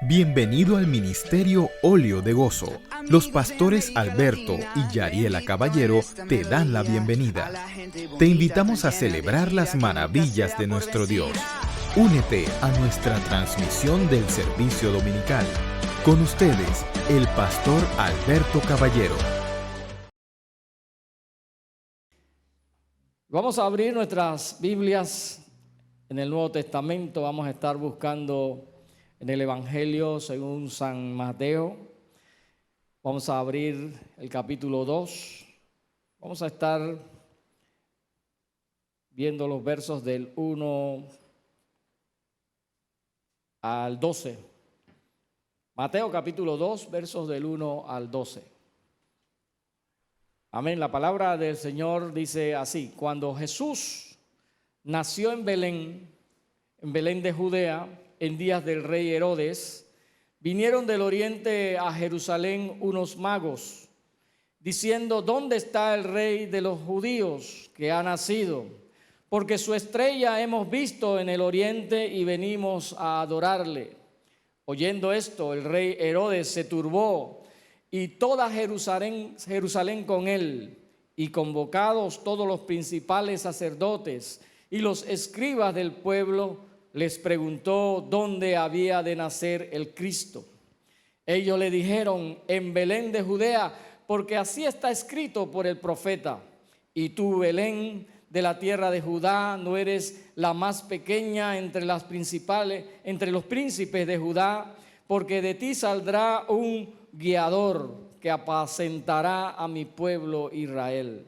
Bienvenido al Ministerio Óleo de Gozo. Los pastores Alberto y Yariela Caballero te dan la bienvenida. Te invitamos a celebrar las maravillas de nuestro Dios. Únete a nuestra transmisión del servicio dominical. Con ustedes, el pastor Alberto Caballero. Vamos a abrir nuestras Biblias en el Nuevo Testamento. Vamos a estar buscando en el Evangelio según San Mateo. Vamos a abrir el capítulo 2. Vamos a estar viendo los versos del 1 al 12. Mateo capítulo 2, versos del 1 al 12. Amén. La palabra del Señor dice así: cuando Jesús nació en Belén de Judea, en días del rey Herodes, vinieron del oriente a Jerusalén unos magos, diciendo: ¿dónde está el rey de los judíos que ha nacido? Porque su estrella hemos visto en el oriente y venimos a adorarle. Oyendo esto, el rey Herodes se turbó y toda Jerusalén con él, y convocados todos los principales sacerdotes y los escribas del pueblo, les preguntó dónde había de nacer el Cristo. Ellos le dijeron: en Belén de Judea, porque así está escrito por el profeta: y tú, Belén, de la tierra de Judá, no eres la más pequeña entre los príncipes de Judá, porque de ti saldrá un guiador que apacentará a mi pueblo Israel.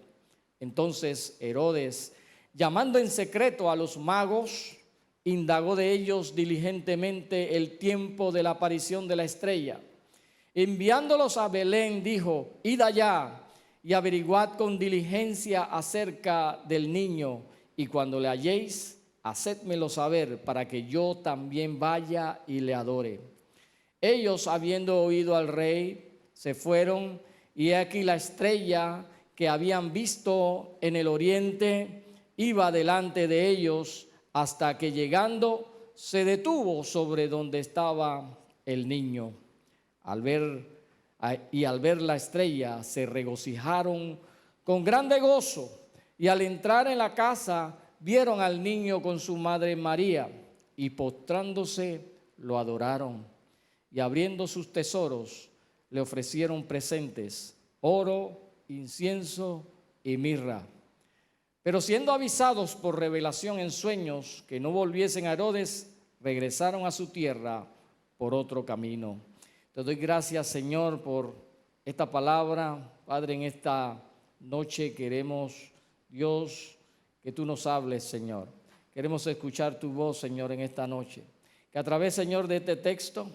Entonces Herodes, llamando en secreto a los magos, indagó de ellos diligentemente el tiempo de la aparición de la estrella. Enviándolos a Belén, dijo: id allá y averiguad con diligencia acerca del niño, y cuando le halléis, hacédmelo saber, para que yo también vaya y le adore. Ellos, habiendo oído al rey, se fueron, y he aquí la estrella que habían visto en el oriente iba delante de ellos, hasta que llegando se detuvo sobre donde estaba el niño. Al ver la estrella se regocijaron con grande gozo, y al entrar en la casa vieron al niño con su madre María, y postrándose lo adoraron, y abriendo sus tesoros le ofrecieron presentes: oro, incienso y mirra. Pero siendo avisados por revelación en sueños que no volviesen a Herodes, regresaron a su tierra por otro camino. Te doy gracias, Señor, por esta palabra. Padre, en esta noche queremos, Dios, que tú nos hables, Señor. Queremos escuchar tu voz, Señor, en esta noche. Que a través, Señor, de este texto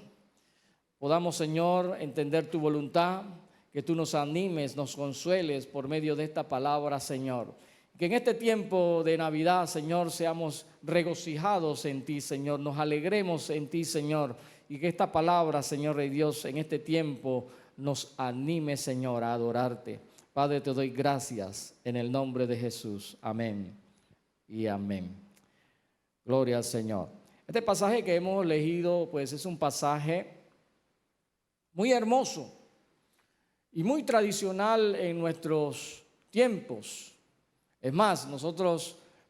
podamos, Señor, entender tu voluntad. Que tú nos animes, nos consueles por medio de esta palabra, Señor. Que en este tiempo de Navidad, Señor, seamos regocijados en ti, Señor. Nos alegremos en ti, Señor. Y que esta palabra, Señor de Dios, en este tiempo nos anime, Señor, a adorarte. Padre, te doy gracias en el nombre de Jesús. Amén y amén. Gloria al Señor. Este pasaje que hemos leído, pues es un pasaje muy hermoso y muy tradicional en nuestros tiempos. Es más,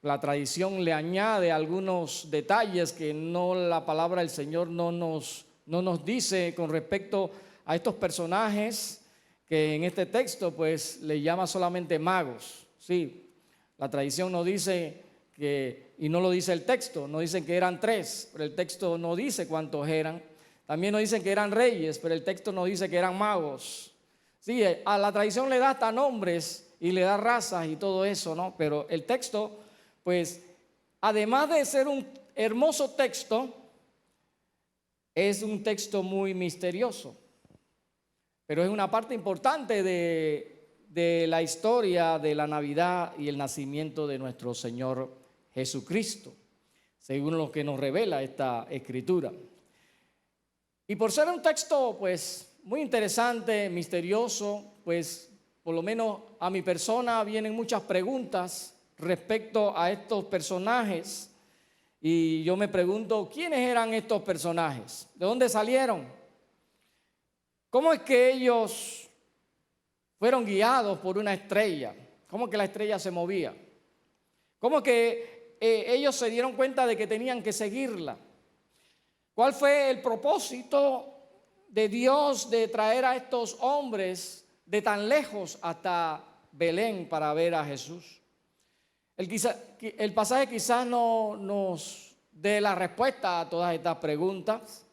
la tradición le añade algunos detalles que la palabra del Señor no nos dice con respecto a estos personajes que en este texto pues le llama solamente magos. Sí, la tradición nos dice que, y no lo dice el texto, nos dicen que eran 3, pero el texto no dice cuántos eran. También nos dicen que eran reyes, pero el texto nos dice que eran magos. Sí, a la tradición le da hasta nombres y le da razas y todo eso, ¿no? Pero el texto, pues, además de ser un hermoso texto, es un texto muy misterioso. Pero es una parte importante de la historia de la Navidad y el nacimiento de nuestro Señor Jesucristo, según lo que nos revela esta escritura. Y por ser un texto, pues, muy interesante, misterioso, pues, por lo menos a mi persona vienen muchas preguntas respecto a estos personajes. Y yo me pregunto, ¿quiénes eran estos personajes? ¿De dónde salieron? ¿Cómo es que ellos fueron guiados por una estrella? ¿Cómo que la estrella se movía? ¿Cómo que ellos se dieron cuenta de que tenían que seguirla? ¿Cuál fue el propósito de Dios de traer a estos hombres de tan lejos hasta Belén para ver a Jesús? El pasaje quizás no nos dé la respuesta a todas estas preguntas,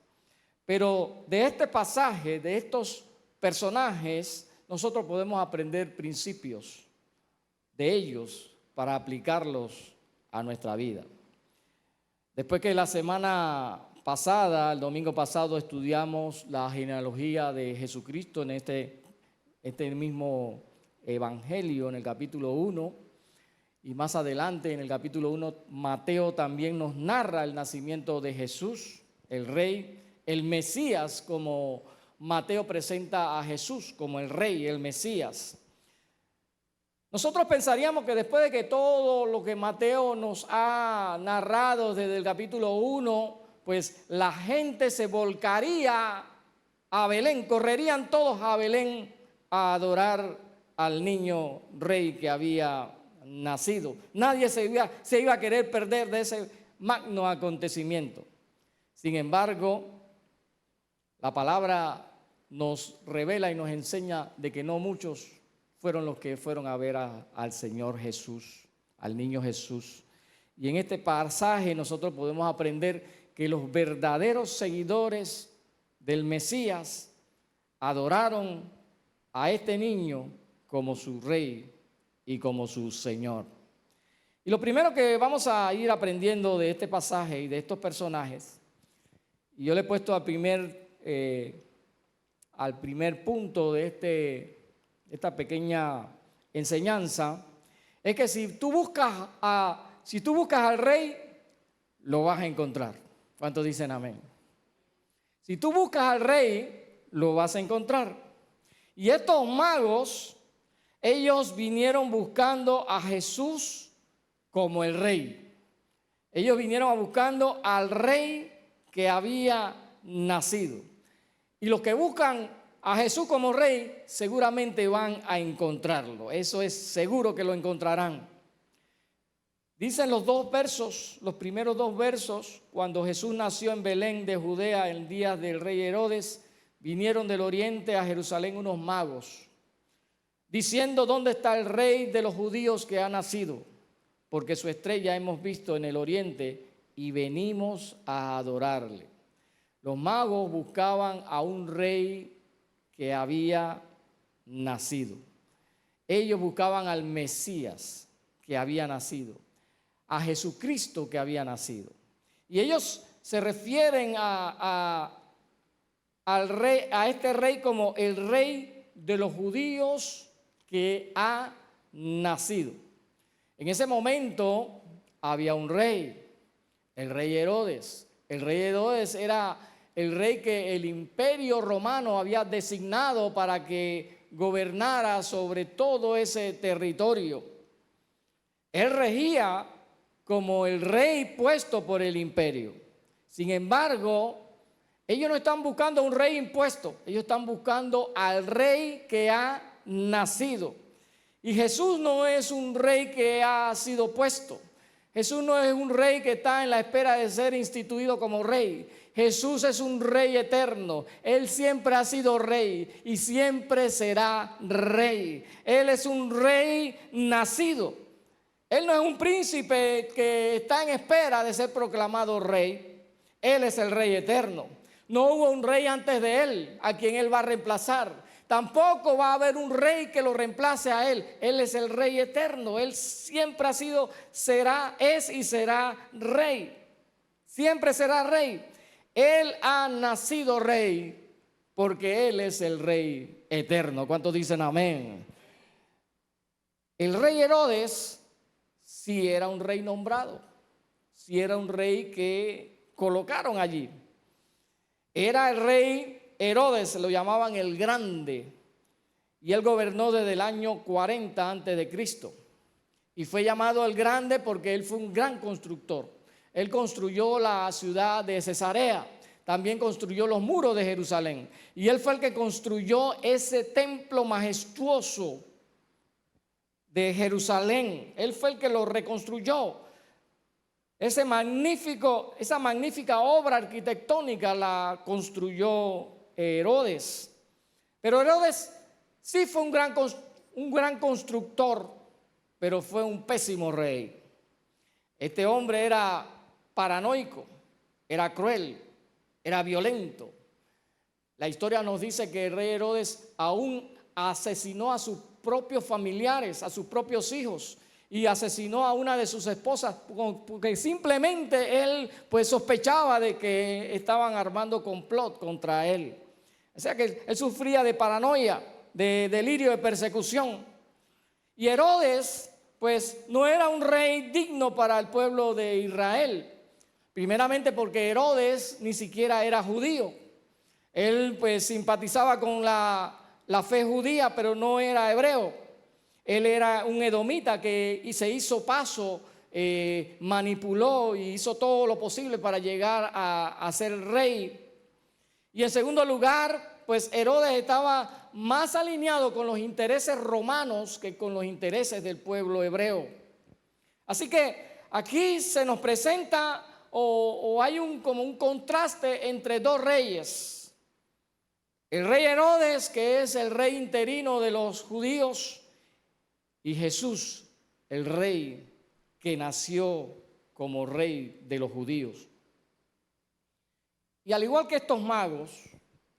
pero de este pasaje, de estos personajes, nosotros podemos aprender principios de ellos para aplicarlos a nuestra vida. Después que la semana pasada, el domingo pasado, estudiamos la genealogía de Jesucristo en este mismo evangelio, en el capítulo 1, y más adelante en el capítulo 1, Mateo también nos narra el nacimiento de Jesús, el rey, el Mesías, como Mateo presenta a Jesús como el rey, el Mesías. Nosotros pensaríamos que después de que todo lo que Mateo nos ha narrado desde el capítulo 1, pues la gente se volcaría a Belén, correrían todos a Belén a adorar al niño rey que había nacido. Nadie se iba a querer perder de ese magno acontecimiento. Sin embargo, la palabra nos revela y nos enseña de que no muchos fueron los que fueron a ver al Señor Jesús, al niño Jesús. Y en este pasaje nosotros podemos aprender que los verdaderos seguidores del Mesías adoraron a este niño como su rey y como su Señor. Y lo primero que vamos a ir aprendiendo de este pasaje y de estos personajes, y yo le he puesto al primer punto de esta pequeña enseñanza, es que si tú buscas al rey, lo vas a encontrar. ¿Cuántos dicen amén? Si tú buscas al rey, lo vas a encontrar. Y estos magos, ellos vinieron buscando a Jesús como el rey. Ellos vinieron buscando al rey que había nacido. Y los que buscan a Jesús como rey, seguramente van a encontrarlo. Eso es seguro que lo encontrarán. Dicen los primeros dos versos, cuando Jesús nació en Belén de Judea en días del rey Herodes, vinieron del oriente a Jerusalén unos magos, diciendo: ¿dónde está el rey de los judíos que ha nacido? Porque su estrella hemos visto en el oriente y venimos a adorarle. Los magos buscaban a un rey que había nacido. Ellos buscaban al Mesías que había nacido, a Jesucristo que había nacido. Y ellos se refieren al rey, a este rey como el rey de los judíos que ha nacido. En ese momento había un rey, el rey Herodes. El rey Herodes era el rey que el imperio romano había designado para que gobernara sobre todo ese territorio. Él regía como el rey puesto por el imperio. Sin embargo, ellos no están buscando un rey impuesto, ellos están buscando al rey que ha nacido. Y Jesús no es un rey que ha sido puesto. Jesús no es un rey que está en la espera de ser instituido como rey. Jesús es un rey eterno. Él siempre ha sido rey y siempre será rey. Él es un rey nacido. Él no es un príncipe que está en espera de ser proclamado rey. Él es el rey eterno. No hubo un rey antes de él a quien él va a reemplazar. Tampoco va a haber un rey que lo reemplace a él. Él es el rey eterno. Él siempre ha sido, será, es y será rey. Siempre será rey. Él ha nacido rey porque Él es el rey eterno. ¿Cuántos dicen amén? El rey Herodes sí era un rey nombrado. Sí era un rey que colocaron allí. Era el rey Herodes, lo llamaban el Grande, y él gobernó desde el año 40 antes de Cristo. Y fue llamado el Grande porque él fue un gran constructor. Él construyó la ciudad de Cesarea, también construyó los muros de Jerusalén. Y él fue el que construyó ese templo majestuoso de Jerusalén. Él fue el que lo reconstruyó. Esa magnífica obra arquitectónica la construyó Herodes. Pero Herodes sí fue un gran constructor, pero fue un pésimo rey. Este hombre era paranoico, era cruel, era violento. La historia nos dice que el rey Herodes aún asesinó a sus propios familiares, a sus propios hijos, y asesinó a una de sus esposas porque simplemente él pues sospechaba de que estaban armando complot contra él. O sea que él sufría de paranoia, de delirio de persecución. Y Herodes pues no era un rey digno para el pueblo de Israel. Primeramente porque Herodes ni siquiera era judío. Él pues simpatizaba con la fe judía, pero no era hebreo. Él era un edomita y se hizo paso, manipuló y hizo todo lo posible para llegar a ser rey. Y en segundo lugar, pues Herodes estaba más alineado con los intereses romanos que con los intereses del pueblo hebreo. Así que aquí se nos presenta o hay como un contraste entre dos reyes. El rey Herodes, que es el rey interino de los judíos, y Jesús, el rey que nació como rey de los judíos. Y al igual que estos magos,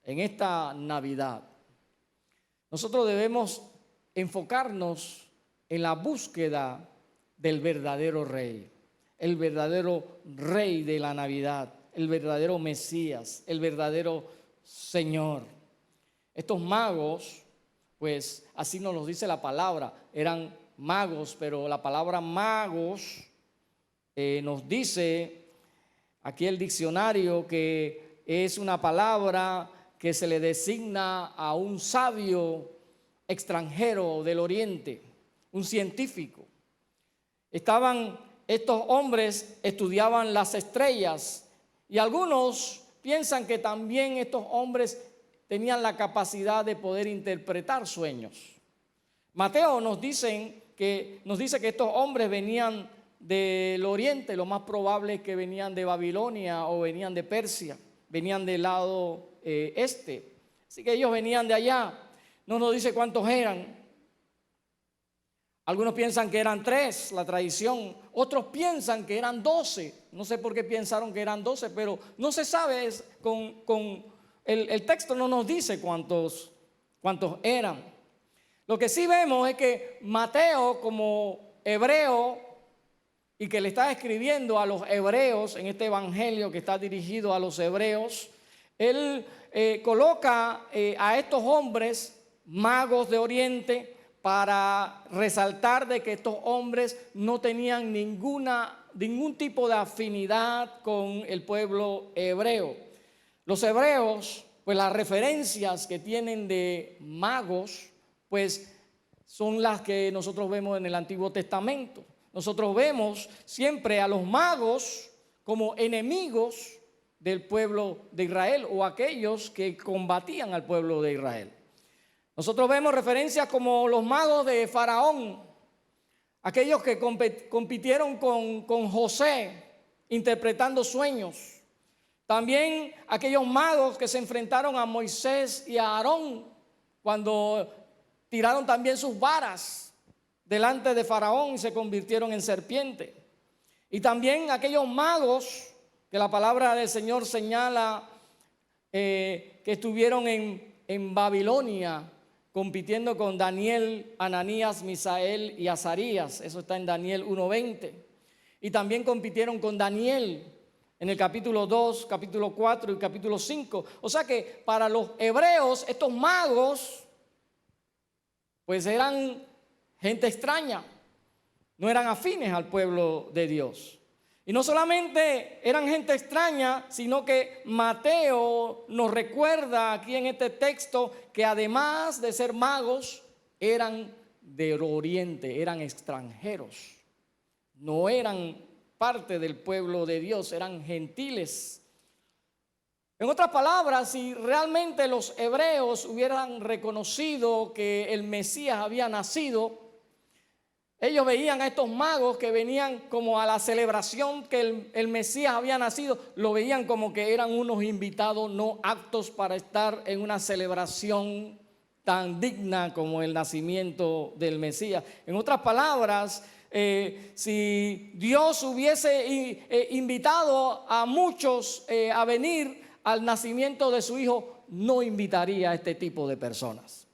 en esta Navidad, nosotros debemos enfocarnos en la búsqueda del verdadero rey, el verdadero rey de la Navidad, el verdadero Mesías, el verdadero Señor. Estos magos, pues así nos lo dice la palabra, eran magos, pero la palabra magos nos dice aquí el diccionario que es una palabra que se le designa a un sabio extranjero del oriente, un científico. Estos hombres estudiaban las estrellas y algunos piensan que también estos hombres tenían la capacidad de poder interpretar sueños. Mateo nos dice que estos hombres venían del oriente, lo más probable es que venían de Babilonia o venían de Persia, venían del lado este. Así que ellos venían de allá. No nos dice cuántos eran. Algunos piensan que eran 3, la tradición. Otros piensan que eran 12. No sé por qué pensaron que eran 12, pero no se sabe. El texto no nos dice cuántos eran. Lo que sí vemos es que Mateo, como hebreo y que le está escribiendo a los hebreos en este evangelio que está dirigido a los hebreos, él coloca a estos hombres magos de Oriente para resaltar de que estos hombres no tenían ningún tipo de afinidad con el pueblo hebreo. Los hebreos, pues las referencias que tienen de magos, pues son las que nosotros vemos en el Antiguo Testamento. Nosotros vemos siempre a los magos como enemigos del pueblo de Israel o aquellos que combatían al pueblo de Israel. Nosotros vemos referencias como los magos de Faraón, aquellos que compitieron con José interpretando sueños. También aquellos magos que se enfrentaron a Moisés y a Aarón cuando tiraron también sus varas delante de Faraón y se convirtieron en serpiente. Y también aquellos magos que la palabra del Señor señala que estuvieron en Babilonia compitiendo con Daniel, Ananías, Misael y Azarías. Eso está en Daniel 1:20. Y también compitieron con Daniel en el capítulo 2, capítulo 4 y capítulo 5. O sea que para los hebreos estos magos pues eran gente extraña, no eran afines al pueblo de Dios. Y no solamente eran gente extraña, sino que Mateo nos recuerda aquí en este texto que además de ser magos, eran del oriente, eran extranjeros, no eran parte del pueblo de Dios, eran gentiles. En otras palabras, si realmente los hebreos hubieran reconocido que el Mesías había nacido, ellos veían a estos magos que venían como a la celebración que el Mesías había nacido, lo veían como que eran unos invitados no aptos para estar en una celebración tan digna como el nacimiento del Mesías. En otras palabras, si Dios hubiese invitado a muchos a venir al nacimiento de su Hijo, no invitaría a este tipo de personas.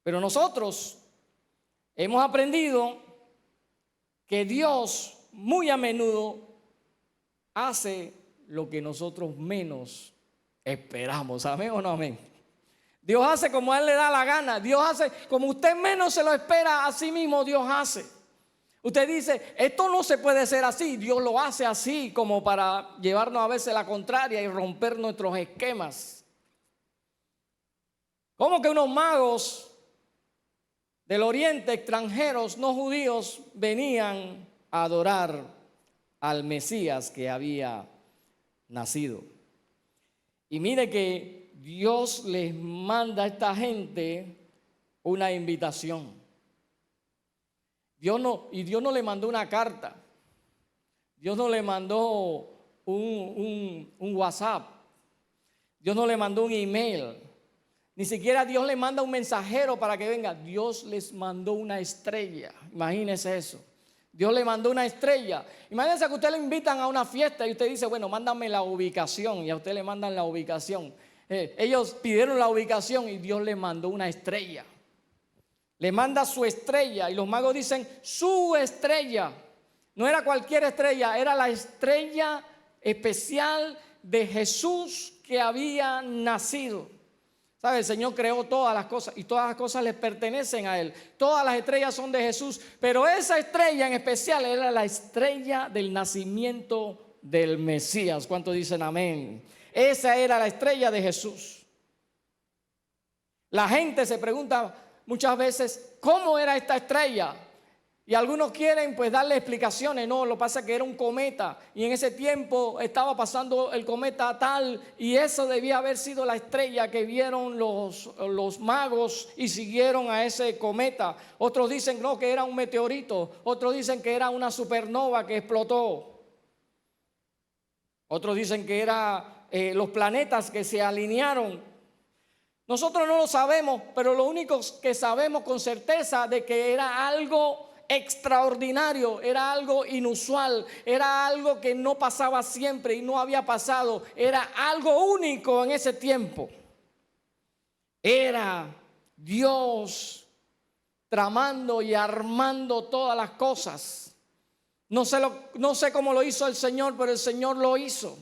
Pero nosotros hemos aprendido que Dios muy a menudo hace lo que nosotros menos esperamos. ¿Amén o no amén? Dios hace como a Él le da la gana. Dios hace como usted menos se lo espera, a sí mismo Dios hace. Usted dice, esto no se puede hacer así. Dios lo hace así como para llevarnos a veces la contraria y romper nuestros esquemas. ¿Cómo que unos magos del oriente, extranjeros, no judíos, venían a adorar al Mesías que había nacido? Y mire que Dios les manda a esta gente una invitación. Dios no le mandó una carta. Dios no le mandó un WhatsApp. Dios no le mandó un email. Ni siquiera Dios le manda un mensajero para que venga. Dios les mandó una estrella. Imagínese eso. Dios le mandó una estrella. Imagínense que a usted le invitan a una fiesta y usted dice, bueno, mándame la ubicación. Y a usted le mandan la ubicación. Ellos pidieron la ubicación y Dios le mandó una estrella. Le manda su estrella. Y los magos dicen, su estrella. No era cualquier estrella, era la estrella especial de Jesús que había nacido. ¿Sabe? El Señor creó todas las cosas y todas las cosas le pertenecen a Él. Todas las estrellas son de Jesús, pero esa estrella en especial era la estrella del nacimiento del Mesías. ¿Cuántos dicen amén? Esa era la estrella de Jesús. La gente se pregunta muchas veces, ¿cómo era esta estrella? Y algunos quieren pues darle explicaciones. No, lo que pasa es que era un cometa y en ese tiempo estaba pasando el cometa tal y eso debía haber sido la estrella que vieron los magos y siguieron a ese cometa. Otros dicen no, que era un meteorito. Otros dicen que era una supernova que explotó. Otros dicen que era los planetas que se alinearon. Nosotros no lo sabemos, pero lo único que sabemos con certeza de que era algo extraordinario, era algo inusual, era algo que no pasaba siempre y no había pasado, era algo único en ese tiempo. Era Dios tramando y armando todas las cosas. No sé cómo lo hizo el Señor, pero el Señor lo hizo.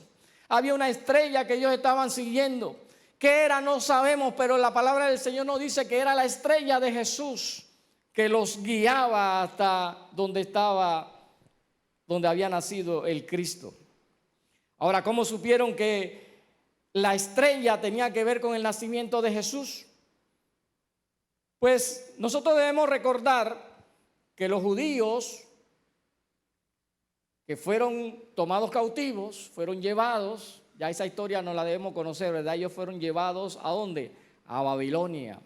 Había una estrella que ellos estaban siguiendo. ¿Qué era? No sabemos, pero la palabra del Señor nos dice que era la estrella de Jesús que los guiaba hasta donde había nacido el Cristo. Ahora, ¿cómo supieron que la estrella tenía que ver con el nacimiento de Jesús? Pues nosotros debemos recordar que los judíos que fueron tomados cautivos, fueron llevados, ya esa historia no la debemos conocer, ¿verdad? Ellos fueron llevados ¿a dónde? A Babilonia.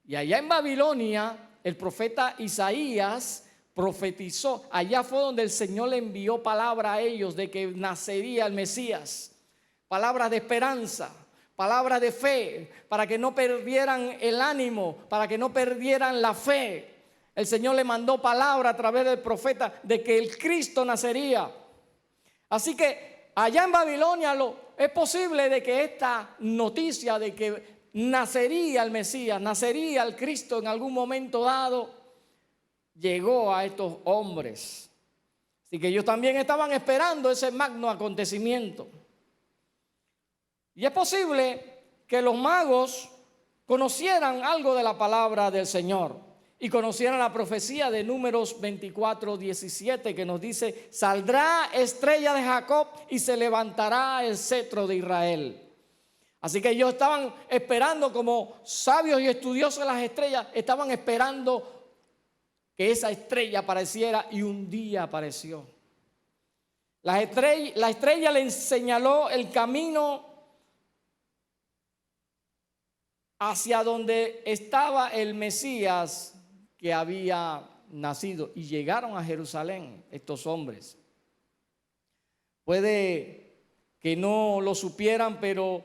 Y allá en Babilonia el profeta Isaías profetizó. Allá fue donde el Señor le envió palabra a ellos de que nacería el Mesías. Palabras de esperanza, palabras de fe, para que no perdieran el ánimo, para que no perdieran la fe. El Señor le mandó palabra a través del profeta de que el Cristo nacería. Así que allá en Babilonia es posible de que esta noticia de que nacería el Mesías, nacería el Cristo en algún momento dado, llegó a estos hombres. Así que ellos también estaban esperando ese magno acontecimiento. Y es posible que los magos conocieran algo de la palabra del Señor y conocieran la profecía de Números 24:17 que nos dice: saldrá estrella de Jacob y se levantará el cetro de Israel. Así que ellos estaban esperando, como sabios y estudiosos de las estrellas, estaban esperando que esa estrella apareciera, y un día apareció. La estrella le señaló el camino hacia donde estaba el Mesías que había nacido, y llegaron a Jerusalén estos hombres. Puede que no lo supieran, pero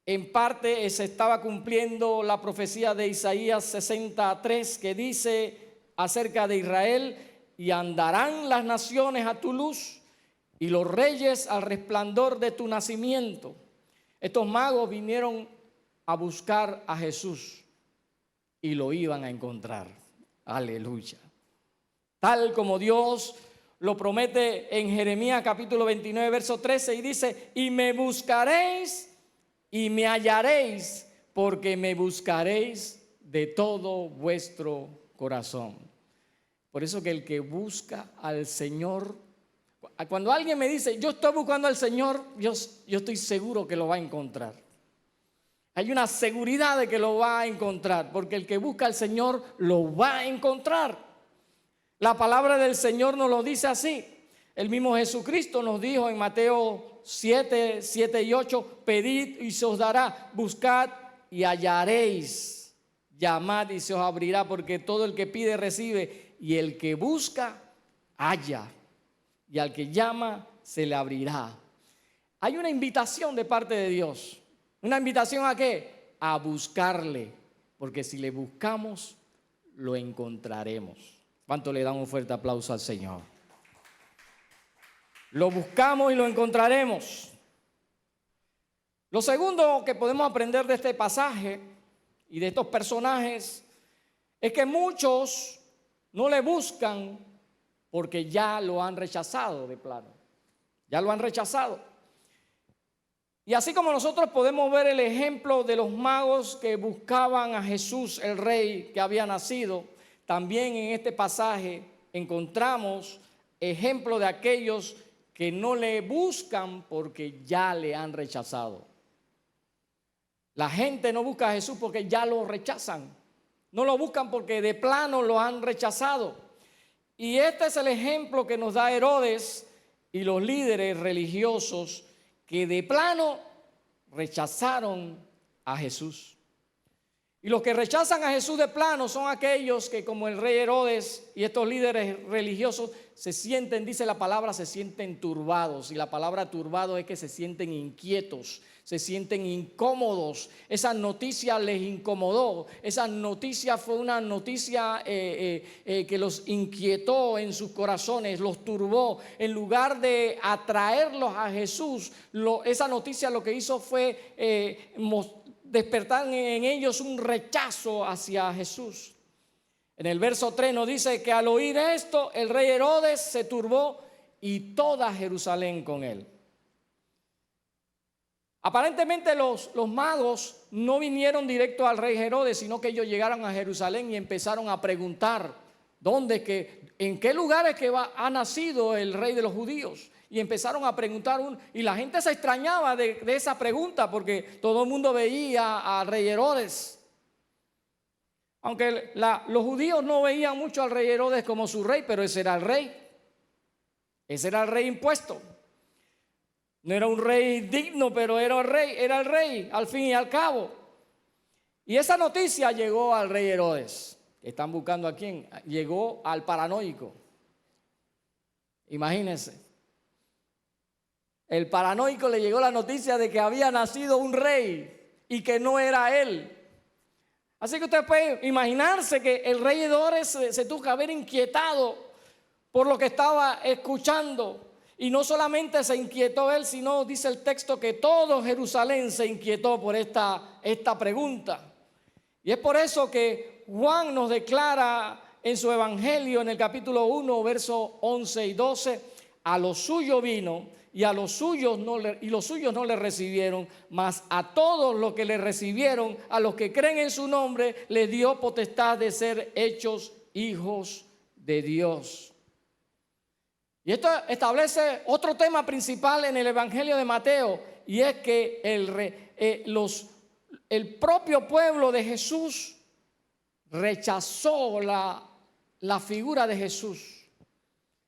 en parte se estaba cumpliendo la profecía de Isaías 63, que dice acerca de Israel: y andarán las naciones a tu luz y los reyes al resplandor de tu nacimiento. Estos magos vinieron a buscar a Jesús y lo iban a encontrar. Aleluya. Tal como Dios lo promete en Jeremías capítulo 29, verso 13, y dice: y me buscaréis y me hallaréis, porque me buscaréis de todo vuestro corazón. Por eso que el que busca al Señor, cuando alguien me dice yo estoy buscando al Señor, yo estoy seguro que lo va a encontrar. Hay una seguridad de que lo va a encontrar, porque el que busca al Señor lo va a encontrar. La palabra del Señor nos lo dice así. El mismo Jesucristo nos dijo en Mateo 7 y 8: pedid y se os dará, buscad y hallaréis, llamad y se os abrirá, porque todo el que pide recibe, y el que busca halla, y al que llama se le abrirá. Hay una invitación de parte de Dios. ¿Una invitación a qué? A buscarle, porque si le buscamos, lo encontraremos. ¿Cuánto le dan un fuerte aplauso al Señor? Lo buscamos y lo encontraremos. Lo segundo que podemos aprender de este pasaje y de estos personajes es que muchos no le buscan porque ya lo han rechazado de plano. Ya lo han rechazado. Y así como nosotros podemos ver el ejemplo de los magos que buscaban a Jesús, el rey que había nacido, también en este pasaje encontramos ejemplo de aquellos que no le buscan porque ya le han rechazado. La gente no busca a Jesús porque ya lo rechazan. No lo buscan porque de plano lo han rechazado. Y este es el ejemplo que nos da Herodes y los líderes religiosos que de plano rechazaron a Jesús. Y los que rechazan a Jesús de plano son aquellos que, como el rey Herodes y estos líderes religiosos, se sienten, dice la palabra, se sienten turbados. Y la palabra turbado es que se sienten inquietos, se sienten incómodos. Esa noticia les incomodó. Esa noticia fue una noticia que los inquietó en sus corazones, los turbó. En lugar de atraerlos a Jesús, esa noticia lo que hizo fue despertar en ellos un rechazo hacia Jesús. En el verso 3 nos dice que al oír esto, el rey Herodes se turbó y toda Jerusalén con él. Aparentemente los magos no vinieron directo al rey Herodes, sino que ellos llegaron a Jerusalén y empezaron a preguntar en qué lugares ha nacido el rey de los judíos. Y empezaron a preguntar, y la gente se extrañaba de esa pregunta, porque todo el mundo veía al rey Herodes. Aunque los judíos no veían mucho al rey Herodes como su rey, pero ese era el rey. Ese era el rey impuesto. No era un rey digno, pero era el rey al fin y al cabo. Y esa noticia llegó al rey Herodes. ¿Están buscando a quién? Llegó al paranoico. Imagínense. El paranoico le llegó la noticia de que había nacido un rey y que no era él. Así que usted puede imaginarse que el rey Herodes se tuvo que haber inquietado por lo que estaba escuchando. Y no solamente se inquietó él, sino dice el texto que todo Jerusalén se inquietó por esta pregunta. Y es por eso que Juan nos declara en su evangelio, en el capítulo 1, versos 11 y 12, a los suyos vino y los suyos no le recibieron, mas a todos los que le recibieron, a los que creen en su nombre, les dio potestad de ser hechos hijos de Dios. Y esto establece otro tema principal en el Evangelio de Mateo, y es que el propio pueblo de Jesús rechazó la la figura de Jesús.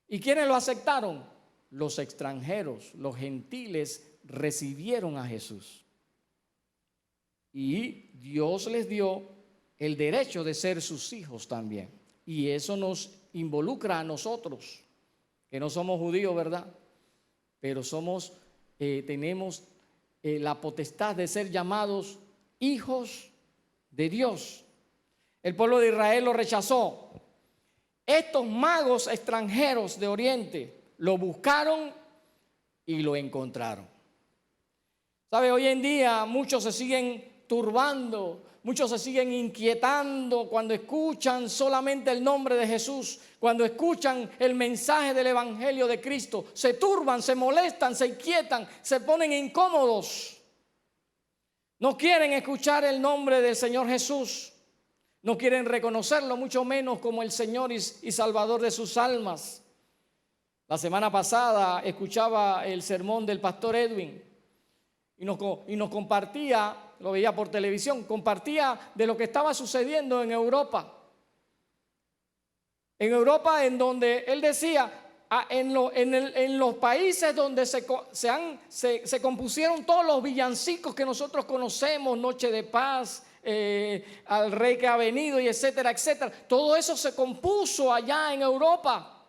¿Y quiénes lo aceptaron? Los extranjeros, los gentiles recibieron a Jesús. Y Dios les dio el derecho de ser sus hijos también. Y eso nos involucra a nosotros, que no somos judíos, ¿verdad? Pero tenemos la potestad de ser llamados hijos de Dios. El pueblo de Israel lo rechazó. Estos magos extranjeros de Oriente lo buscaron y lo encontraron. ¿Sabe? Hoy en día muchos se siguen turbando, muchos se siguen inquietando cuando escuchan solamente el nombre de Jesús, cuando escuchan el mensaje del Evangelio de Cristo. Se turban, se molestan, se inquietan, se ponen incómodos. No quieren escuchar el nombre del Señor Jesús. No quieren reconocerlo, mucho menos como el Señor y Salvador de sus almas. La semana pasada escuchaba el sermón del pastor Edwin y nos compartía, lo veía por televisión, compartía de lo que estaba sucediendo en Europa. En Europa, en donde él decía, en los países donde se compusieron todos los villancicos que nosotros conocemos, Noche de Paz, al Rey que ha venido y etcétera, etcétera. Todo eso se compuso allá en Europa.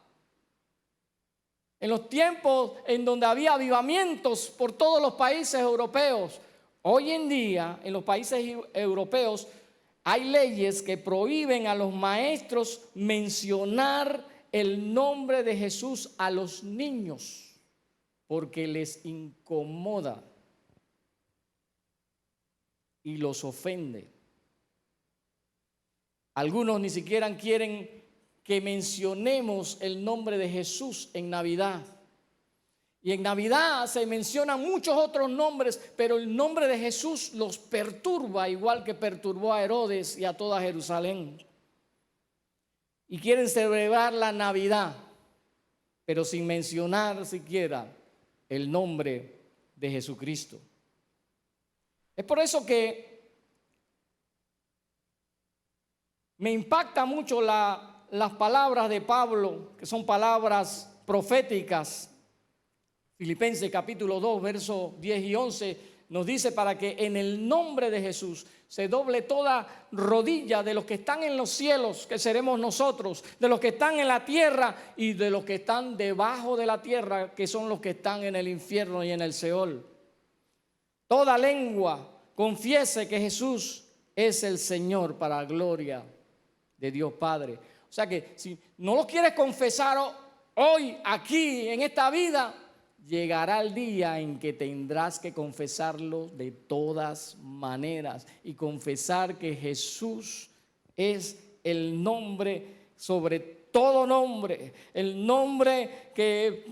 En los tiempos en donde había avivamientos por todos los países europeos. Hoy en día, en los países europeos, hay leyes que prohíben a los maestros mencionar el nombre de Jesús a los niños porque les incomoda y los ofende. Algunos ni siquiera quieren que mencionemos el nombre de Jesús en Navidad. Y en Navidad se mencionan muchos otros nombres, pero el nombre de Jesús los perturba, igual que perturbó a Herodes y a toda Jerusalén. Y quieren celebrar la Navidad, pero sin mencionar siquiera el nombre de Jesucristo. Es por eso que me impacta mucho las palabras de Pablo, que son palabras proféticas. Filipenses capítulo 2, versos 10 y 11 nos dice: para que en el nombre de Jesús se doble toda rodilla de los que están en los cielos, que seremos nosotros, de los que están en la tierra y de los que están debajo de la tierra, que son los que están en el infierno y en el Seol. Toda lengua confiese que Jesús es el Señor, para gloria de Dios Padre. O sea que si no lo quieres confesar hoy, aquí, en esta vida, llegará el día en que tendrás que confesarlo de todas maneras y confesar que Jesús es el nombre sobre todo nombre, el nombre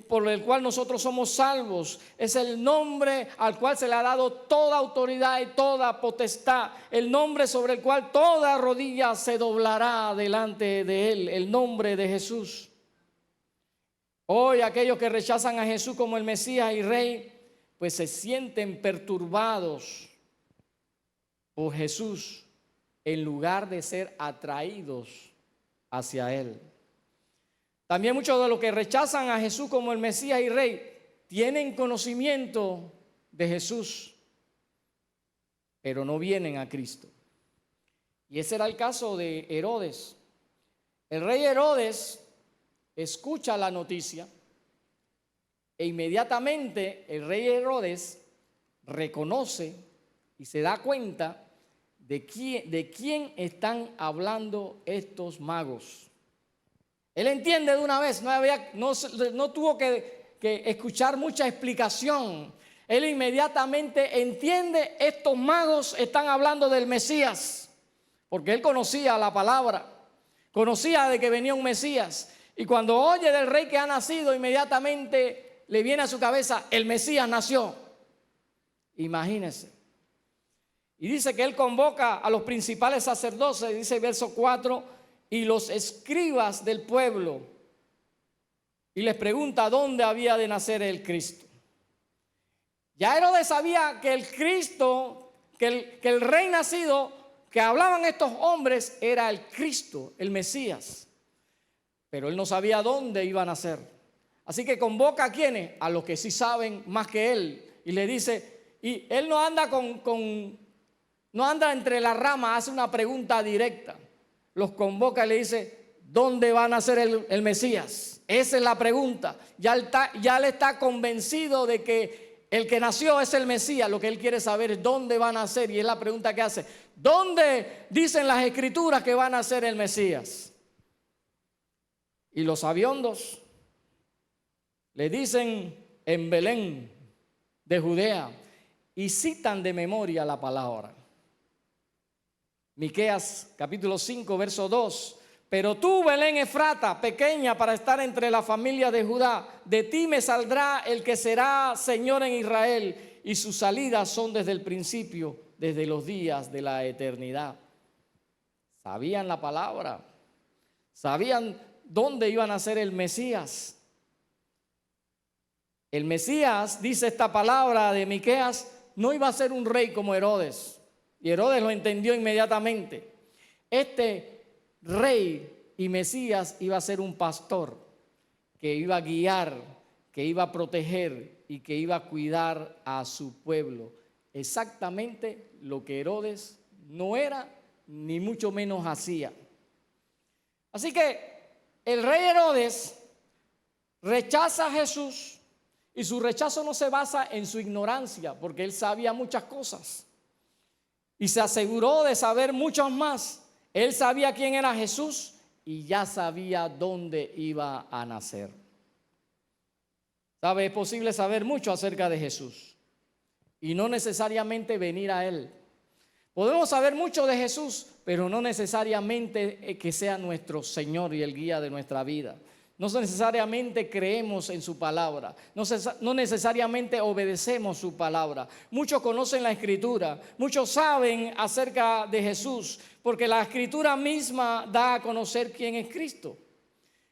por el cual nosotros somos salvos, es el nombre al cual se le ha dado toda autoridad y toda potestad, el nombre sobre el cual toda rodilla se doblará delante de él, el nombre de Jesús. Hoy aquellos que rechazan a Jesús como el Mesías y Rey, pues se sienten perturbados por Jesús en lugar de ser atraídos hacia Él. También muchos de los que rechazan a Jesús como el Mesías y Rey tienen conocimiento de Jesús, pero no vienen a Cristo. Y ese era el caso de Herodes. El rey Herodes escucha la noticia e inmediatamente el rey Herodes reconoce y se da cuenta de quién están hablando estos magos. Él entiende de una vez, no tuvo que escuchar mucha explicación. Él inmediatamente entiende: estos magos están hablando del Mesías, porque él conocía la palabra, conocía de que venía un Mesías. Y cuando oye del rey que ha nacido, inmediatamente le viene a su cabeza: el Mesías nació. Imagínense. Y dice que él convoca a los principales sacerdotes, dice el verso 4, y los escribas del pueblo, y les pregunta dónde había de nacer el Cristo. Ya Herodes sabía que el Cristo, que el rey nacido que hablaban estos hombres era el Cristo, el Mesías. pero él no sabía dónde iba a nacer. Así que convoca a quienes, a los que sí saben más que él, y le dice, y él no anda no anda entre las ramas, hace una pregunta directa. Los convoca y le dice, ¿dónde va a nacer el Mesías? Esa es la pregunta. Ya él está convencido de que el que nació es el Mesías. Lo que él quiere saber es dónde va a nacer, y es la pregunta que hace. ¿Dónde dicen las Escrituras que va a nacer el Mesías? Y los sabiondos le dicen en Belén de Judea, y citan de memoria la palabra. Miqueas capítulo 5 verso 2. Pero tú, Belén Efrata, pequeña para estar entre la familia de Judá, de ti me saldrá el que será Señor en Israel, y sus salidas son desde el principio, desde los días de la eternidad. Sabían la palabra, sabían dónde iba a nacer el Mesías. El Mesías, dice esta palabra de Miqueas, no iba a ser un rey como Herodes, y Herodes lo entendió inmediatamente. Este rey y Mesías iba a ser un pastor que iba a guiar, que iba a proteger y que iba a cuidar a su pueblo. Exactamente lo que Herodes no era, ni mucho menos hacía. Así que el rey Herodes rechaza a Jesús, y su rechazo no se basa en su ignorancia, porque él sabía muchas cosas y se aseguró de saber muchas más. Él sabía quién era Jesús y ya sabía dónde iba a nacer. ¿Sabe? Es posible saber mucho acerca de Jesús y no necesariamente venir a Él. Podemos saber mucho de Jesús, pero no necesariamente que sea nuestro Señor y el guía de nuestra vida. No necesariamente creemos en su palabra, no necesariamente obedecemos su palabra. Muchos conocen la Escritura, muchos saben acerca de Jesús, porque la Escritura misma da a conocer quién es Cristo.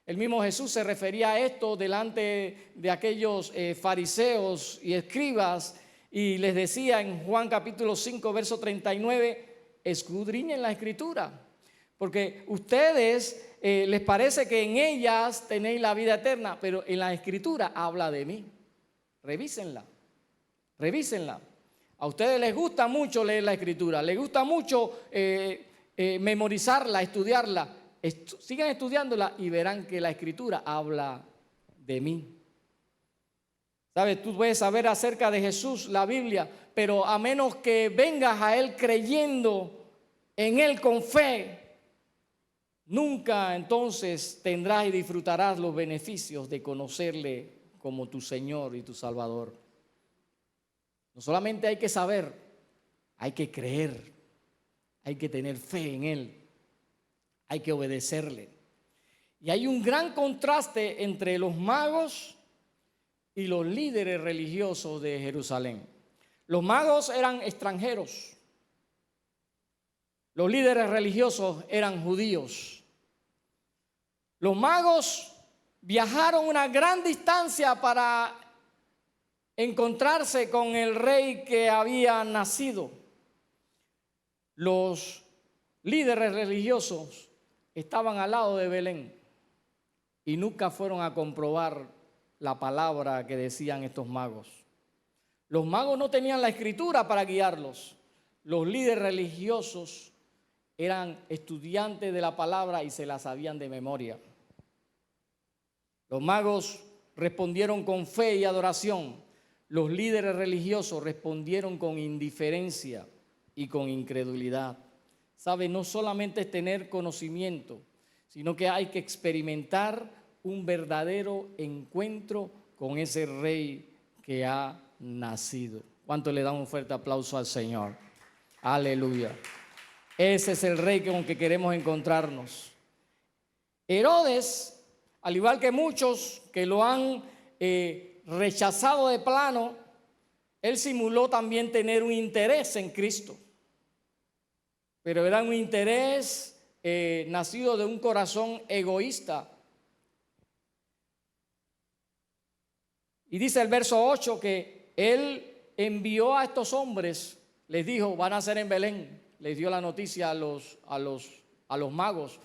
El mismo Jesús se refería a esto delante de aquellos fariseos y escribas, y les decía en Juan capítulo 5 verso 39, escudriñen la Escritura, porque ustedes les parece que en ellas tenéis la vida eterna, pero en la Escritura habla de mí. Revísenla, revísenla. A ustedes les gusta mucho leer la Escritura, les gusta mucho memorizarla, estudiarla. Sigan estudiándola y verán que la Escritura habla de mí. ¿Sabes? Tú puedes saber acerca de Jesús, la Biblia, pero a menos que vengas a Él creyendo en Él con fe, nunca entonces tendrás y disfrutarás los beneficios de conocerle como tu Señor y tu Salvador. No solamente hay que saber, hay que creer, hay que tener fe en Él, hay que obedecerle. Y hay un gran contraste entre los magos y los líderes religiosos de Jerusalén. Los magos eran extranjeros. Los líderes religiosos eran judíos. Los magos viajaron una gran distancia para encontrarse con el rey que había nacido. Los líderes religiosos estaban al lado de Belén y nunca fueron a comprobar la palabra que decían estos magos. Los magos no tenían la Escritura para guiarlos. Los líderes religiosos eran estudiantes de la palabra y se la sabían de memoria. Los magos respondieron con fe y adoración. Los líderes religiosos respondieron con indiferencia y con incredulidad. ¿Sabe? No solamente es tener conocimiento, sino que hay que experimentar un verdadero encuentro con ese rey que ha nacido. ¿Cuánto le dan un fuerte aplauso al Señor? Aleluya. Ese es el rey con que queremos encontrarnos. Herodes, al igual que muchos que lo han rechazado de plano, él simuló también tener un interés en Cristo. Pero era un interés nacido de un corazón egoísta. Y dice el verso 8 que él envió a estos hombres, les dijo, van a ser en Belén. Les dio la noticia a los magos.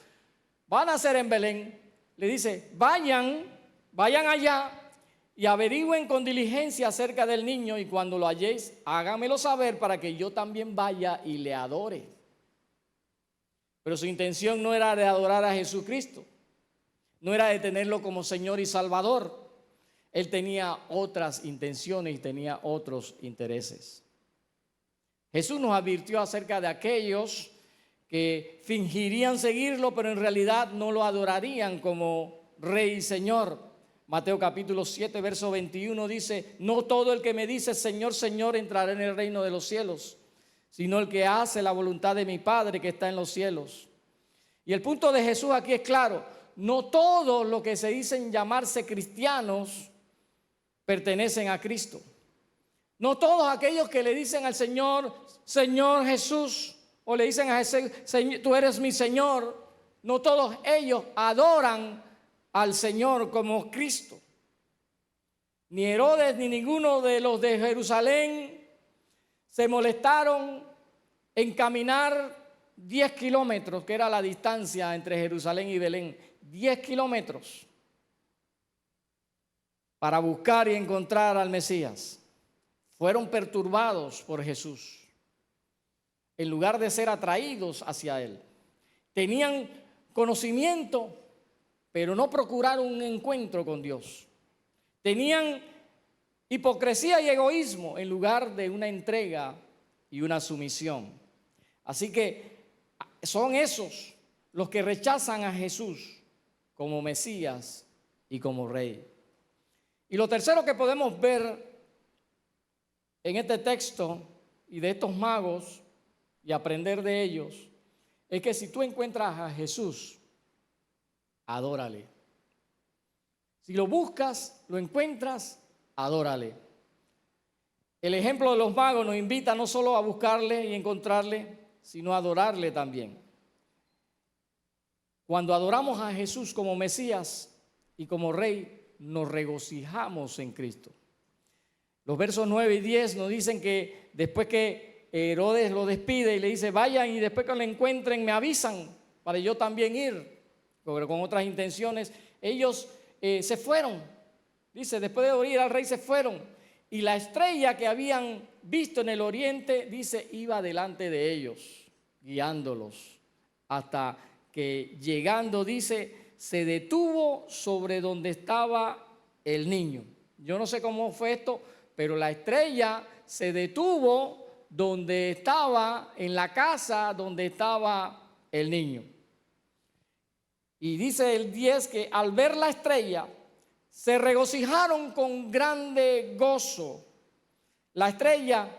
Van a ser en Belén. le dice, vayan allá y averigüen con diligencia acerca del niño, y cuando lo halléis, háganmelo saber para que yo también vaya y le adore. Pero su intención no era de adorar a Jesucristo, no era de tenerlo como Señor y Salvador. Él tenía otras intenciones y tenía otros intereses. Jesús nos advirtió acerca de aquellos que fingirían seguirlo, pero en realidad no lo adorarían como Rey y Señor. Mateo capítulo 7, verso 21 dice, no todo el que me dice Señor, Señor entrará en el reino de los cielos, sino el que hace la voluntad de mi Padre que está en los cielos. Y el punto de Jesús aquí es claro, no todos los que se dicen llamarse cristianos pertenecen a Cristo. No todos aquellos que le dicen al Señor, Señor Jesús, o le dicen a Jesús, tú eres mi Señor, no todos ellos adoran al Señor como Cristo. Ni Herodes ni ninguno de los de Jerusalén se molestaron en caminar 10 kilómetros, que era la distancia entre Jerusalén y Belén, 10 kilómetros, para buscar y encontrar al Mesías. Fueron perturbados por Jesús, en lugar de ser atraídos hacia Él. Tenían conocimiento, pero no procuraron un encuentro con Dios. Tenían hipocresía y egoísmo en lugar de una entrega y una sumisión. Así que son esos los que rechazan a Jesús como Mesías y como Rey. Y lo tercero que podemos ver en este texto y de estos magos y aprender de ellos es que si tú encuentras a Jesús, adórale. Si lo buscas, lo encuentras, adórale. El ejemplo de los magos nos invita no solo a buscarle y encontrarle, sino a adorarle también. Cuando adoramos a Jesús como Mesías y como Rey, nos regocijamos en Cristo. Los versos 9 y 10 nos dicen que después que Herodes lo despide y le dice, vayan y después que lo encuentren me avisan para yo también ir, pero con otras intenciones, ellos se fueron. Dice, después de oír al rey se fueron. Y la estrella que habían visto en el oriente, dice, iba delante de ellos, guiándolos, hasta que llegando, dice, se detuvo sobre donde estaba el niño. Yo no sé cómo fue esto, pero la estrella se detuvo donde estaba, en la casa donde estaba el niño. Y dice el 10 que al ver la estrella, se regocijaron con grande gozo. La estrella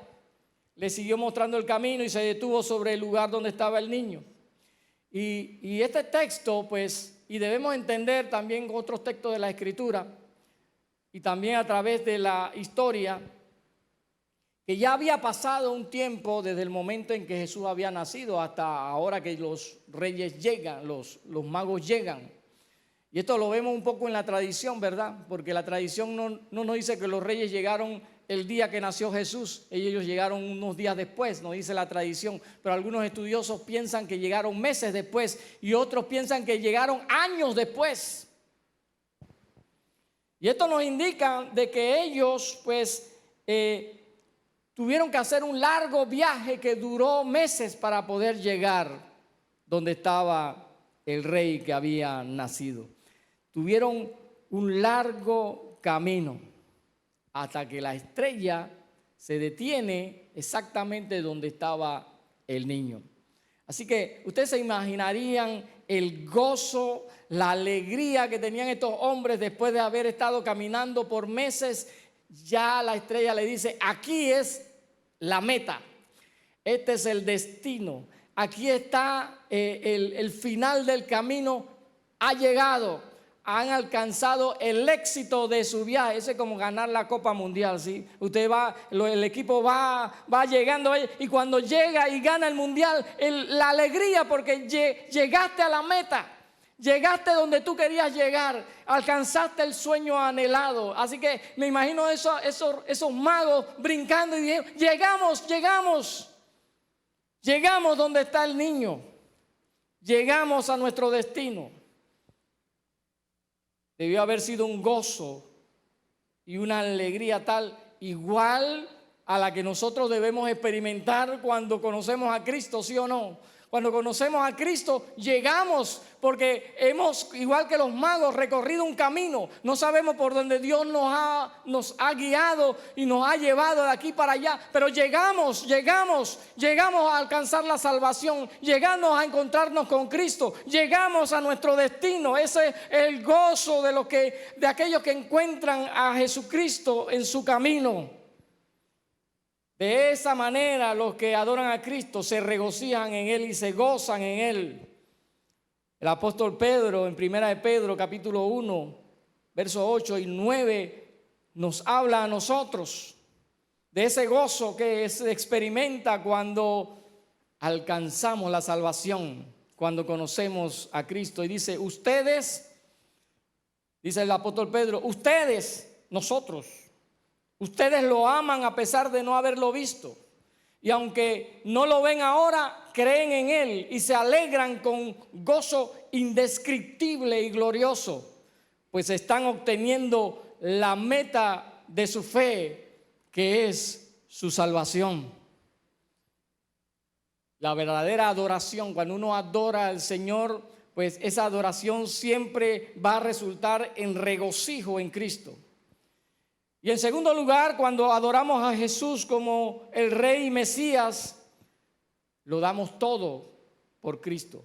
le siguió mostrando el camino y se detuvo sobre el lugar donde estaba el niño. Y este texto, pues, y debemos entender también otros textos de la Escritura y también a través de la historia, que ya había pasado un tiempo desde el momento en que Jesús había nacido hasta ahora que los reyes llegan, los magos llegan. Y esto lo vemos un poco en la tradición, ¿verdad? Porque la tradición no nos dice que los reyes llegaron el día que nació Jesús, ellos llegaron unos días después, nos dice la tradición, pero algunos estudiosos piensan que llegaron meses después y otros piensan que llegaron años después. Y esto nos indica de que ellos pues tuvieron que hacer un largo viaje que duró meses para poder llegar donde estaba el rey que había nacido. Tuvieron un largo camino hasta que la estrella se detiene exactamente donde estaba el niño. Así que ustedes se imaginarían el gozo, la alegría que tenían estos hombres después de haber estado caminando por meses. Ya la estrella le dice, aquí es la meta, este es el destino, aquí está el final del camino, ha llegado, han alcanzado el éxito de su viaje. Ese es como ganar la Copa Mundial, ¿sí? Usted va, el equipo va llegando y cuando llega y gana el Mundial, la alegría porque llegaste a la meta. Llegaste donde tú querías llegar, alcanzaste el sueño anhelado. Así que me imagino esos magos brincando y diciendo, llegamos donde está el niño, llegamos a nuestro destino. debió haber sido un gozo y una alegría tal, igual a la que nosotros debemos experimentar cuando conocemos a Cristo, ¿sí o no? Cuando conocemos a Cristo, llegamos porque hemos, igual que los magos, recorrido un camino. No sabemos por dónde Dios nos ha guiado y nos ha llevado de aquí para allá. Pero llegamos a alcanzar la salvación. Llegamos a encontrarnos con Cristo. Llegamos a nuestro destino. Ese es el gozo de aquellos que encuentran a Jesucristo en su camino. De esa manera los que adoran a Cristo se regocijan en Él y se gozan en Él. El apóstol Pedro en 1 de Pedro capítulo 1, versos 8 y 9 nos habla a nosotros de ese gozo que se experimenta cuando alcanzamos la salvación, cuando conocemos a Cristo. Y dice, ustedes, dice el apóstol Pedro, nosotros, ustedes lo aman a pesar de no haberlo visto. Y aunque no lo ven ahora, creen en Él y se alegran con gozo indescriptible y glorioso, pues están obteniendo la meta de su fe, que es su salvación. La verdadera adoración, cuando uno adora al Señor, pues esa adoración siempre va a resultar en regocijo en Cristo. Y en segundo lugar, cuando adoramos a Jesús como el Rey y Mesías, lo damos todo por Cristo.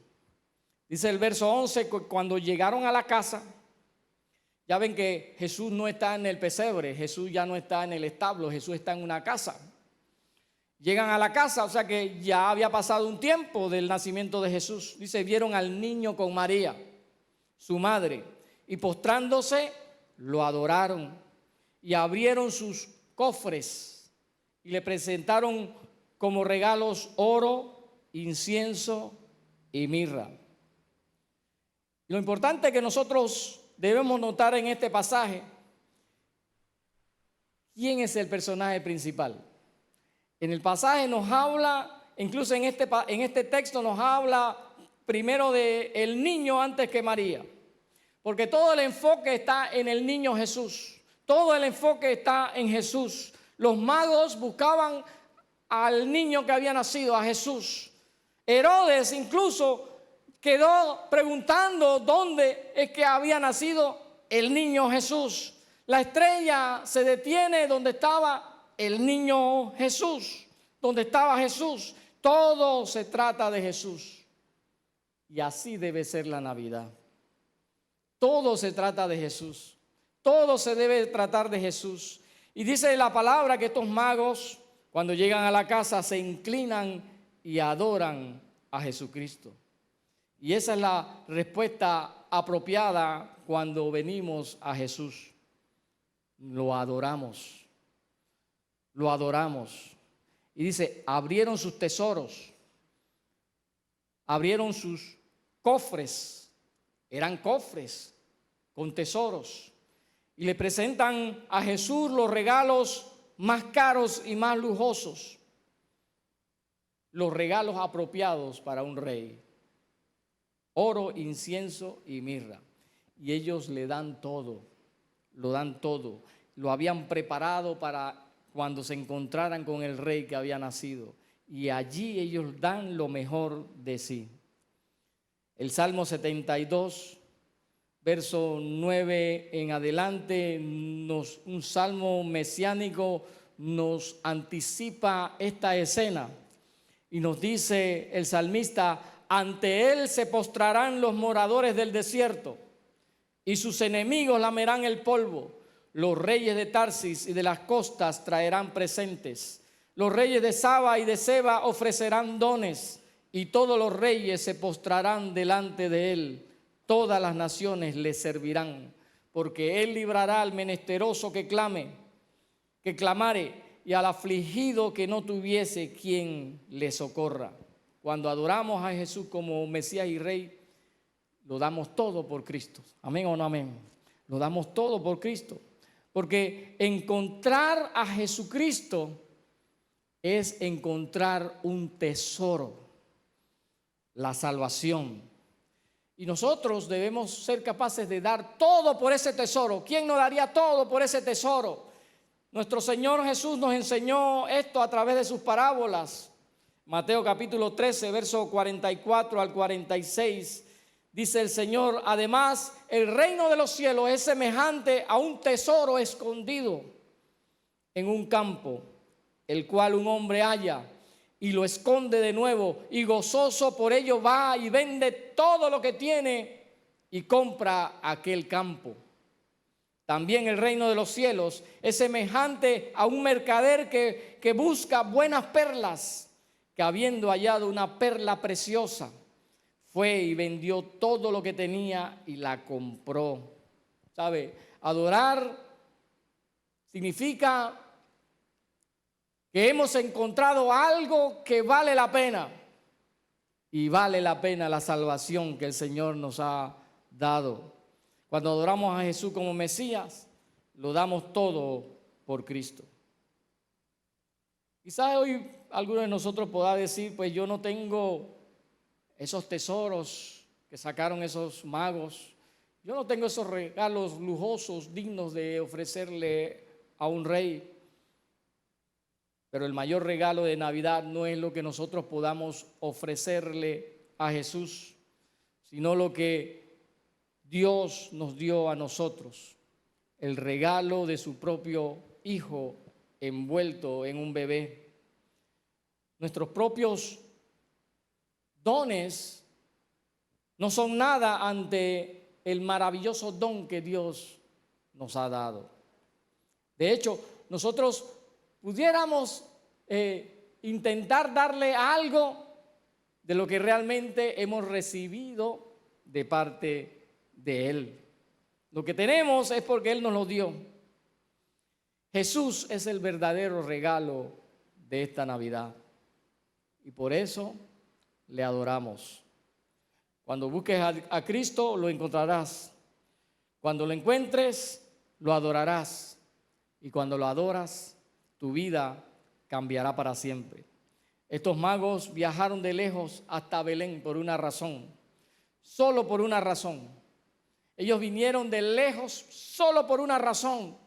Dice el verso 11, cuando llegaron a la casa, ya ven que Jesús no está en el pesebre, Jesús ya no está en el establo, Jesús está en una casa. Llegan a la casa, o sea que ya había pasado un tiempo del nacimiento de Jesús. Dice, vieron al niño con María, su madre, y postrándose, lo adoraron. Y abrieron sus cofres y le presentaron como regalos oro, incienso y mirra. Lo importante que nosotros debemos notar en este pasaje, ¿quién es el personaje principal? En el pasaje nos habla, incluso en este texto nos habla primero del niño antes que María, porque todo el enfoque está en el niño Jesús. Todo el enfoque está en Jesús. Los magos buscaban al niño que había nacido, a Jesús. Herodes incluso quedó preguntando dónde es que había nacido el niño Jesús. La estrella se detiene donde estaba el niño Jesús, donde estaba Jesús. Todo se trata de Jesús. Y así debe ser la Navidad. Todo se trata de Jesús. Todo se debe tratar de Jesús. Y dice la palabra que estos magos, cuando llegan a la casa, se inclinan y adoran a Jesucristo. Y esa es la respuesta apropiada cuando venimos a Jesús. Lo adoramos. Lo adoramos. Y dice, abrieron sus tesoros. Abrieron sus cofres. Eran cofres con tesoros. Y le presentan a Jesús los regalos más caros y más lujosos. Los regalos apropiados para un rey. Oro, incienso y mirra. Y ellos le dan todo. Lo dan todo. Lo habían preparado para cuando se encontraran con el rey que había nacido. Y allí ellos dan lo mejor de sí. El Salmo 72, verso 9 en adelante, un salmo mesiánico nos anticipa esta escena. Y nos dice el salmista, ante él se postrarán los moradores del desierto y sus enemigos lamerán el polvo. Los reyes de Tarsis y de las costas traerán presentes. Los reyes de Saba y de Seba ofrecerán dones y todos los reyes se postrarán delante de él. Todas las naciones le servirán, porque él librará al menesteroso que clamare, y al afligido que no tuviese quien le socorra. Cuando adoramos a Jesús como Mesías y Rey, lo damos todo por Cristo. ¿Amén o no amén? Lo damos todo por Cristo. Porque encontrar a Jesucristo es encontrar un tesoro, la salvación. Y nosotros debemos ser capaces de dar todo por ese tesoro. ¿Quién no daría todo por ese tesoro? Nuestro Señor Jesús nos enseñó esto a través de sus parábolas. Mateo capítulo 13, verso 44 al 46. Dice el Señor: además, el reino de los cielos es semejante a un tesoro escondido en un campo, el cual un hombre halla y lo esconde de nuevo, y gozoso por ello va y vende todo lo que tiene y compra aquel campo. También el reino de los cielos es semejante a un mercader que busca buenas perlas, que habiendo hallado una perla preciosa, fue y vendió todo lo que tenía y la compró. ¿Sabe? Adorar significa que hemos encontrado algo que vale la pena, y vale la pena la salvación que el Señor nos ha dado. Cuando adoramos a Jesús como Mesías, lo damos todo por Cristo. Quizás hoy alguno de nosotros pueda decir: pues yo no tengo esos tesoros que sacaron esos magos, yo no tengo esos regalos lujosos dignos de ofrecerle a un rey. Pero el mayor regalo de Navidad no es lo que nosotros podamos ofrecerle a Jesús, sino lo que Dios nos dio a nosotros, el regalo de su propio Hijo envuelto en un bebé. Nuestros propios dones no son nada ante el maravilloso don que Dios nos ha dado. De hecho, nosotros pudiéramos intentar darle algo de lo que realmente hemos recibido de parte de Él. Lo que tenemos es porque Él nos lo dio. Jesús es el verdadero regalo de esta Navidad, y por eso le adoramos. Cuando busques a Cristo, lo encontrarás. Cuando lo encuentres, lo adorarás. Y cuando lo adoras, tu vida cambiará para siempre. Estos magos viajaron de lejos hasta Belén por una razón, solo por una razón. Ellos vinieron de lejos solo por una razón: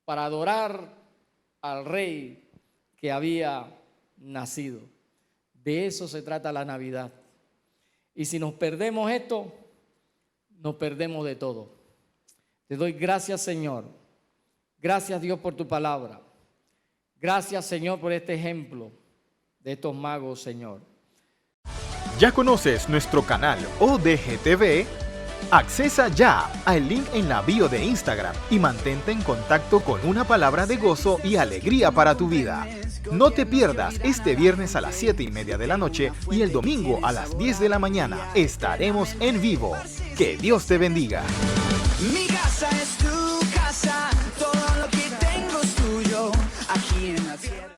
para adorar al Rey que había nacido. De eso se trata la Navidad. Y si nos perdemos esto, nos perdemos de todo. Te doy gracias, Señor. Gracias, Dios, por tu palabra. Gracias, Señor, por este ejemplo de estos magos, Señor. ¿Ya conoces nuestro canal ODGTV? Accesa ya al link en la bio de Instagram y mantente en contacto con una palabra de gozo y alegría para tu vida. No te pierdas este viernes a las 7:30 de la noche y el domingo a las 10 de la mañana. Estaremos en vivo. Que Dios te bendiga. Mi casa es tu casa.